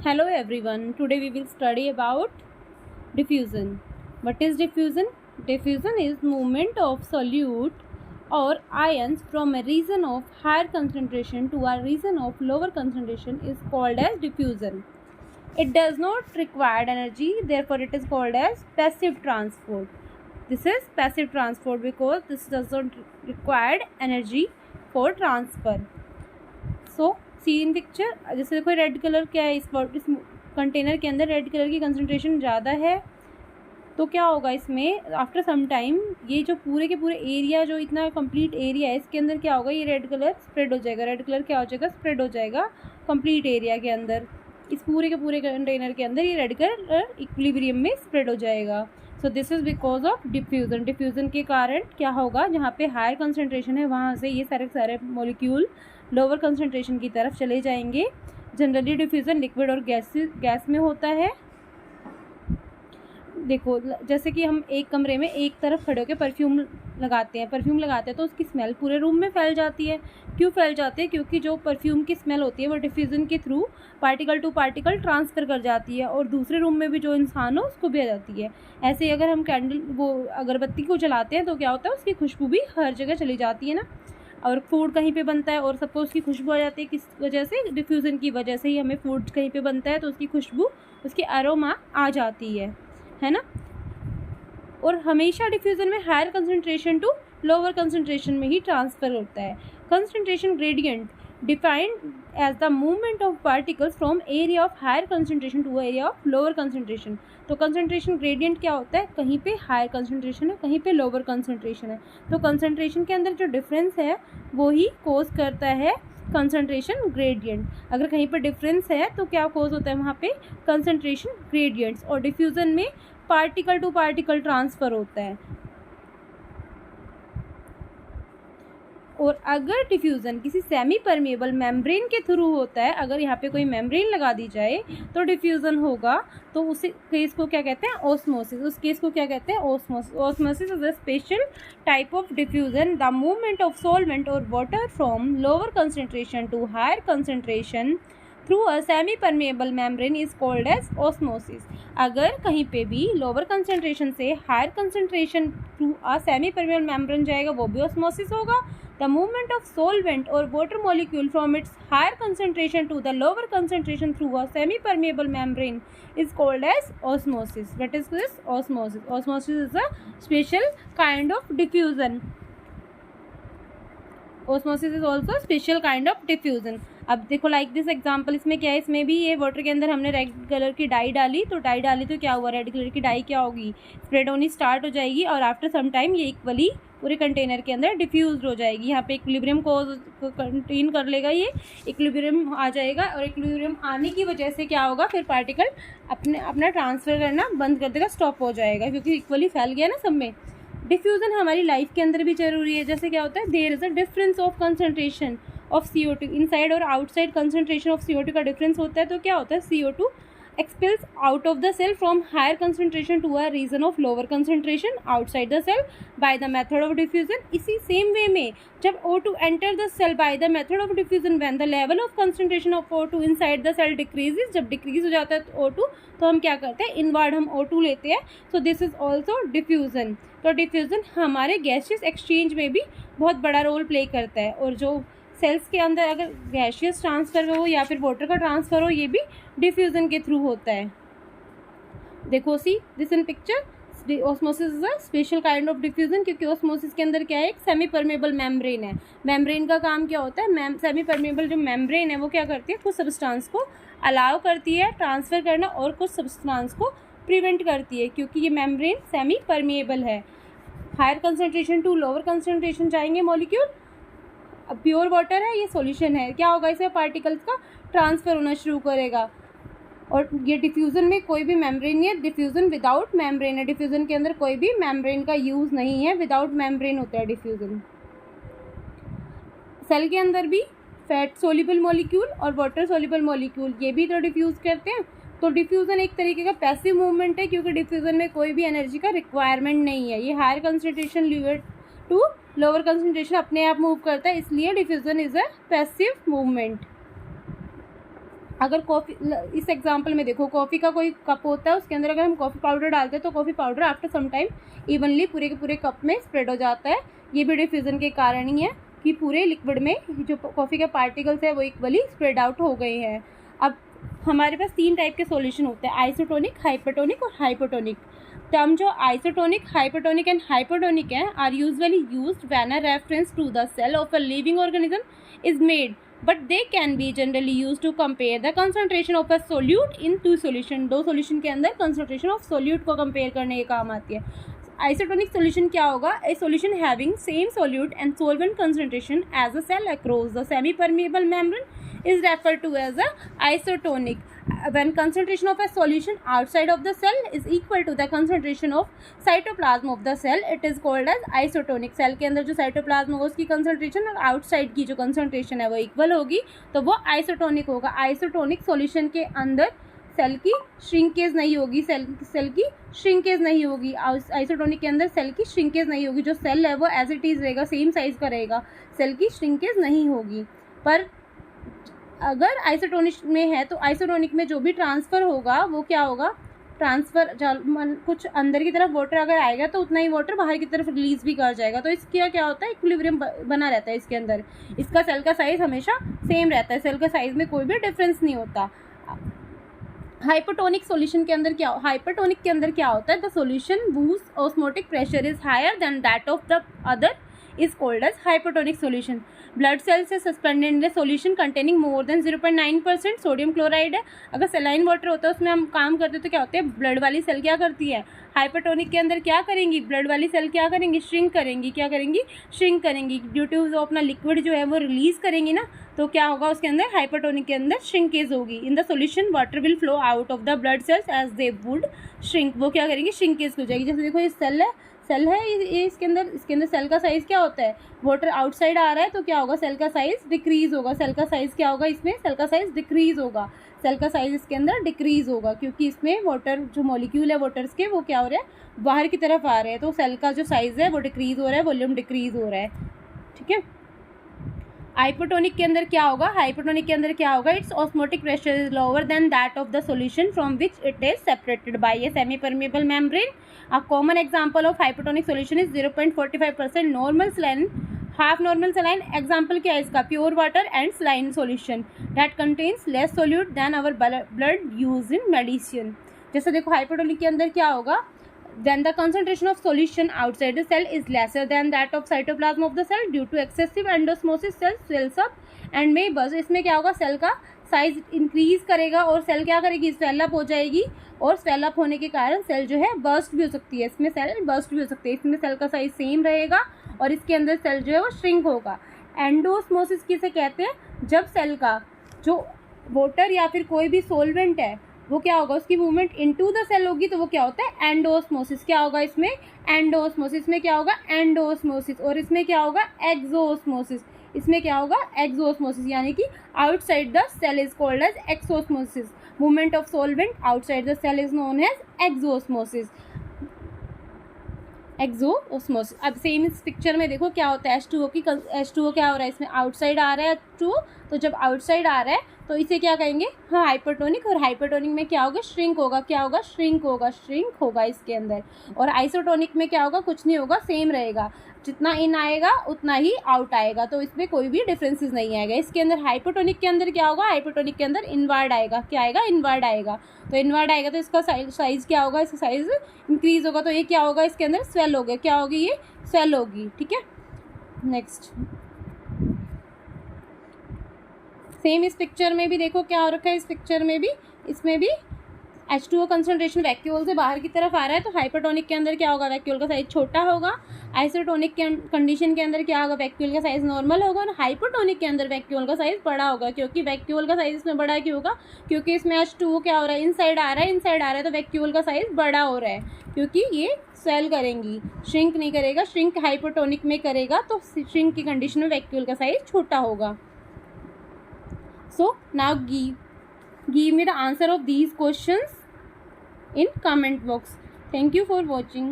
Hello everyone. Today we will study about diffusion. What is diffusion? Diffusion is movement of solute or ions from a region of higher concentration to a region of lower concentration is called as diffusion. It does not require energy, therefore it is called as passive transport. This is passive transport because this does not require energy for transfer. So see in picture, जैसे देखो red colour क्या है, इस container के अंदर red colour की concentration ज़्यादा है, तो क्या होगा इसमें आफ्टर सम टाइम ये जो पूरे के पूरे एरिया, जो इतना कंप्लीट एरिया है, इसके अंदर क्या होगा, ये रेड कलर स्प्रेड हो जाएगा। रेड कलर क्या हो जाएगा, स्प्रेड हो जाएगा कंप्लीट एरिया के अंदर। इस पूरे के पूरे कंटेनर के अंदर ये रेड कलर इक्विलिब्रियम में स्प्रेड हो जाएगा। So this is because of diffusion. Diffusion के कारण क्या होगा, जहाँ पे हायर कंसंट्रेशन है वहाँ से ये सारे मॉलिक्यूल लोअर कंसंट्रेशन की तरफ चले जाएंगे। जनरली डिफ्यूज़न लिक्विड और गैस में होता है। देखो, जैसे कि हम एक कमरे में एक तरफ खड़े होकर परफ्यूम लगाते हैं तो उसकी स्मेल पूरे रूम में फैल जाती है। क्यों फैल जाती है? क्योंकि जो परफ्यूम की स्मेल होती है वो डिफ्यूज़न के through particle to particle transfer कर जाती है और दूसरे रूम में भी जो इंसान हो उसको भी आ जाती है। ऐसे ही अगर हम अगरबत्ती को जलाते हैं तो क्या होता है, उसकी खुशबू भी हर जगह चली जाती है ना। और फूड कहीं पे बनता है और सबको उसकी खुशबू आ जाती है, किस वजह से? डिफ्यूज़न की वजह से ही हमें फूड कहीं पे बनता है तो उसकी खुशबू, उसकी अरोमा आ जाती है ना। और हमेशा डिफ्यूज़न में higher concentration to lower concentration में ही ट्रांसफ़र होता है। Concentration gradient defined as the movement of particles from area of higher concentration to area of lower concentration. तो कंसंट्रेशन ग्रेडियंट क्या होता है, कहीं पे हायर कंसंट्रेशन है, कहीं पे लोअर कंसंट्रेशन है, तो कंसंट्रेशन के अंदर जो डिफरेंस है वो ही कोज करता है कंसंट्रेशन ग्रेडियंट। अगर कहीं पर डिफरेंस है तो क्या कोज होता है वहाँ पे, कंसंट्रेशन ग्रेडियंट्स। और डिफ्यूज़न में पार्टिकल टू पार्टिकल ट्रांसफ़र होता है। और अगर डिफ्यूज़न किसी सेमी परमेबल मेम्ब्रेन के थ्रू होता है, अगर यहाँ पे कोई मेम्ब्रेन लगा दी जाए तो डिफ्यूज़न होगा, तो उस केस को क्या कहते हैं, ऑस्मोसिस। उस केस को क्या कहते हैं, osmosis. Osmosis is a special type of diffusion, the movement of solvent और water from lower concentration to higher concentration through a semi permeable membrane is called as osmosis. अगर कहीं पे भी लोअर कंसंट्रेशन से higher concentration through a semi permeable membrane जाएगा वो भी osmosis होगा। The movement of solvent or water molecule from its higher concentration to the lower concentration through a semi-permeable membrane is called as osmosis. What is this? Osmosis. Osmosis is a special kind of diffusion. Osmosis is also a special kind of diffusion. अब देखो like this example, इसमें क्या है, इसमें भी ये water के अंदर हमने रेड कलर की डाई डाली तो क्या हुआ, रेड कलर की डाई क्या होगी, स्प्रेड होनी स्टार्ट हो जाएगी और आफ्टर सम टाइम ये इक्वली पूरे कंटेनर के अंदर डिफ्यूज हो जाएगी। यहाँ पे इक्विलिब्रियम को कंटेन कर लेगा, ये इक्विलिब्रियम आ जाएगा और इक्विलिब्रियम आने की वजह से क्या होगा, फिर पार्टिकल अपना ट्रांसफ़र करना बंद कर देगा, स्टॉप हो जाएगा क्योंकि इक्वली फैल गया ना सब में। डिफ्यूज़न हमारी लाइफ के अंदर भी ज़रूरी है। जैसे क्या होता है, there is a difference of concentration of CO2 inside और आउटसाइड। कंसंट्रेशन ऑफ CO2 का डिफरेंस होता है तो क्या होता है, CO2 expels out of the cell from higher concentration to a region of lower concentration outside the cell by the method of diffusion. इसी same way में जब O2 enter the cell by the method of diffusion, when the level of concentration of O2 inside the cell decreases, जब decrease हो जाता है O2 तो हम क्या करते हैं, इनवर्ड हम O2 लेते हैं। So this is also diffusion. तो डिफ्यूज़न हमारे गैसियस एक्सचेंज में भी बहुत बड़ा रोल प्ले करता है। और जो सेल्स के अंदर अगर गैसियस ट्रांसफ़र हो या फिर वाटर का ट्रांसफ़र हो, ये भी डिफ्यूज़न के थ्रू होता है। देखो see this in picture, osmosis is a special kind of diffusion, क्योंकि ऑस्मोसिस के अंदर क्या है, एक सेमी परमेबल मेम्ब्रेन है। मेम्ब्रेन का काम क्या होता है, सेमी परमेबल जो मेम्ब्रेन है वो क्या करती है, कुछ सब्सटेंस को अलाउ करती है ट्रांसफ़र करना और कुछ सब्सटेंस को प्रिवेंट करती है, क्योंकि ये मेम्ब्रेन सेमी परमेबल है। Higher concentration to lower concentration जाएंगे मॉलिक्यूल। अब प्योर वाटर है, ये सॉल्यूशन है, क्या होगा, इसमें पार्टिकल्स का ट्रांसफ़र होना शुरू करेगा। और ये डिफ्यूज़न में कोई भी मेम्ब्रेन नहीं है, डिफ्यूज़न विदाउट मेम्ब्रेन है। डिफ्यूज़न के अंदर कोई भी मेम्ब्रेन का यूज़ नहीं है, विदाउट मेम्ब्रेन होता है डिफ्यूज़न। सेल के अंदर भी फैट सोल्यूबल मॉलिक्यूल और वाटर सोल्यूबल मॉलिक्यूल ये भी तो डिफ्यूज़ करते हैं। तो डिफ्यूज़न एक तरीके का पैसिव मूवमेंट है, क्योंकि डिफ्यूज़न में कोई भी एनर्जी का रिक्वायरमेंट नहीं है। ये higher concentration level to lower concentration अपने आप मूव करता है, इसलिए diffusion is a passive movement. अगर कॉफ़ी, इस एग्जांपल में देखो कॉफ़ी का कोई कप होता है, उसके अंदर अगर हम कॉफ़ी पाउडर डालते हैं तो coffee powder after some time evenly पूरे के पूरे कप में स्प्रेड हो जाता है। ये भी डिफ्यूज़न के कारण ही है कि पूरे लिक्विड में जो कॉफ़ी के पार्टिकल्स है वो इक्वली स्प्रेड आउट हो गए हैं। अब हमारे पास 3 टाइप के सॉल्यूशन होते हैं, आइसोटोनिक, हाइपरटोनिक और हाइपोटोनिक। टर्म जो आइसोटोनिक, हाइपरटोनिक एंड हाइपोटोनिक है are usually used when a reference to the cell of a living organism is made, but they can be generally used to compare the concentration of a solute in two solution। दो solution के अंदर concentration of solute को compare करने के काम आती है। Isotonic solution क्या होगा? A solution having same solute and solvent concentration as a cell across the semi-permeable membrane is referred to as a isotonic। When concentration of a solution outside of the cell is equal to the concentration of cytoplasm of the cell, it is called as isotonic। Cell के अंदर जो cytoplasm होगा उसकी concentration और outside की जो concentration है वो इक्वल होगी तो वो आइसोटोनिक होगा। आइसोटोनिक सॉल्यूशन के अंदर सेल की श्रिंकेज नहीं होगी, सेल की श्रिंकेज नहीं होगी। आइसोटोनिक के अंदर सेल की श्रिंकेज नहीं होगी, जो सेल है वो एज इट इज़ रहेगा, सेम साइज का रहेगा, सेल की श्रिंकेज नहीं होगी। पर अगर आइसोटोनिक में है तो आइसोटोनिक में जो भी ट्रांसफ़र होगा वो क्या होगा, ट्रांसफ़र कुछ अंदर की तरफ वाटर अगर आएगा तो उतना ही वाटर बाहर की तरफ रिलीज़ भी कर जाएगा। तो इसका क्या होता है, इक्विलिब्रियम बना रहता है इसके अंदर। इसका सेल का साइज़ हमेशा सेम रहता है, सेल का साइज़ में कोई भी डिफरेंस नहीं होता। हाइपरटोनिक सॉल्यूशन के अंदर हाइपरटोनिक के अंदर क्या होता है, the solution whose osmotic pressure is higher than that of the other is called as hypertonic solution। Blood cell से suspended in the solution containing more than 0.9% sodium chloride है। अगर सेलाइन वाटर होता है उसमें हम काम करते हैं तो क्या होता है, ब्लड वाली सेल क्या करती है, हाइपरटोनिक के अंदर क्या करेंगी, ब्लड वाली सेल क्या करेंगी, श्रिंक करेंगी। क्या करेंगी, श्रिंक करेंगी। ड्यू टू वो अपना लिक्विड जो है वो रिलीज़ करेंगी ना, तो क्या होगा उसके अंदर, हाइपरटोनिक के अंदर श्रिंकेज होगी। In the solution water will flow out of the blood cells as they would shrink. वो क्या करेंगी, श्रिंकेज हो जाएगी। जैसे देखो ये सेल है ये इसके अंदर सेल का साइज़ क्या होता है, वाटर आउटसाइड आ रहा है तो क्या होगा, सेल का साइज़ डिक्रीज़ होगा। सेल का साइज़ क्या होगा, इसमें सेल का साइज़ डिक्रीज़ होगा। सेल का साइज़ इसके अंदर डिक्रीज़ होगा क्योंकि इसमें वाटर जो मॉलिक्यूल है वाटर्स के वो क्या हो रहा है, बाहर की तरफ आ रहे हैं, तो सेल का जो साइज़ है वो डिक्रीज़ हो रहा है, वॉल्यूम डिक्रीज़ हो रहा है। ठीक है। हाइपोटोनिक के अंदर क्या होगा, हाइपोटोनिक के अंदर क्या होगा, its osmotic pressure is lower than that of the solution from which it is separated by a semi permeable membrane. A common example of hypotonic solution is 0.45% normal saline, half normal saline. Example क्या है इसका, pure water and saline solution that contains less solute than our blood use in medicine. जैसे देखो hypotonic के अंदर क्या होगा, then the concentration of solution outside the cell is lesser than that of cytoplasm of the cell due to excessive endosmosis, cell swells up and may burst। इसमें क्या होगा, cell का साइज इंक्रीज करेगा और सेल क्या करेगी, swell up हो जाएगी और स्वेलअप होने के कारण सेल जो है बर्स्ट भी हो सकती है। इसमें सेल बर्स्ट भी हो सकती है। इसमें सेल का साइज सेम रहेगा और इसके अंदर सेल जो है वो श्रिंक होगा। एंडोस्मोसिस किसे कहते हैं, जब सेल का जो वाटर या फिर कोई भी सोलवेंट है वो क्या होगा, उसकी मूवमेंट इनटू द सेल होगी तो वो क्या होता है, एंडोस्मोसिस। क्या होगा इसमें, एंडोस्मोसिस। में क्या होगा, एंडोस्मोसिस। और इसमें क्या होगा, एक्सोस्मोसिस। इसमें क्या होगा, एक्सोस्मोसिस, यानी कि outside the cell is called as exosmosis. Movement of solvent outside the cell is known as exosmosis. Exosmosis. अब सेम इस पिक्चर में देखो क्या होता है, H2O क्या हो रहा है, इसमें आउटसाइड आ रहा है H2O, तो जब आउटसाइड आ रहा है तो इसे क्या कहेंगे, हाँ हाइपरटोनिक। और हाइपरटोनिक में क्या होगा, श्रिंक होगा। क्या होगा, श्रिंक होगा इसके अंदर। और आइसोटोनिक में क्या होगा, कुछ नहीं होगा, सेम रहेगा, जितना इन आएगा उतना ही आउट आएगा, तो इसमें कोई भी डिफरेंसेस नहीं आएगा। इसके अंदर हाइपोटोनिक के अंदर क्या होगा, हाइपोटोनिक के अंदर इनवर्ड आएगा। क्या आएगा, इनवर्ड आएगा। तो इनवर्ड आएगा तो इसका साइज क्या होगा, इसका साइज इंक्रीज होगा, तो ये क्या होगा, इसके अंदर स्वेल होगा। क्या होगी, ये स्वेल होगी। ठीक है। नेक्स्ट सेम इस पिक्चर में भी देखो क्या हो रखा है, इस पिक्चर में भी, इसमें भी H2O कंसंट्रेशन वैक्यूल से बाहर की तरफ आ रहा है, तो हाइपरटोनिक के अंदर क्या होगा, वैक्यूल का साइज छोटा होगा। आइसोटोनिक के कंडीशन के अंदर क्या होगा, वैक्यूल का साइज नॉर्मल होगा। और हाइपरटोनिक के अंदर वैक्यूल का साइज बड़ा होगा। क्योंकि वैक्यूल का साइज इसमें बड़ा क्यों होगा, क्योंकि इसमें H2O क्या हो रहा है, इनसाइड आ रहा है, तो वैक्यूल का साइज बड़ा हो रहा है क्योंकि ये स्वेल करेंगी, श्रिंक नहीं करेगा। श्रिंक हाइपरटोनिक में करेगा तो श्रिंक की कंडीशन में वैक्यूल का साइज छोटा होगा। So now give me the answer of these questions in comment box. Thank you for watching.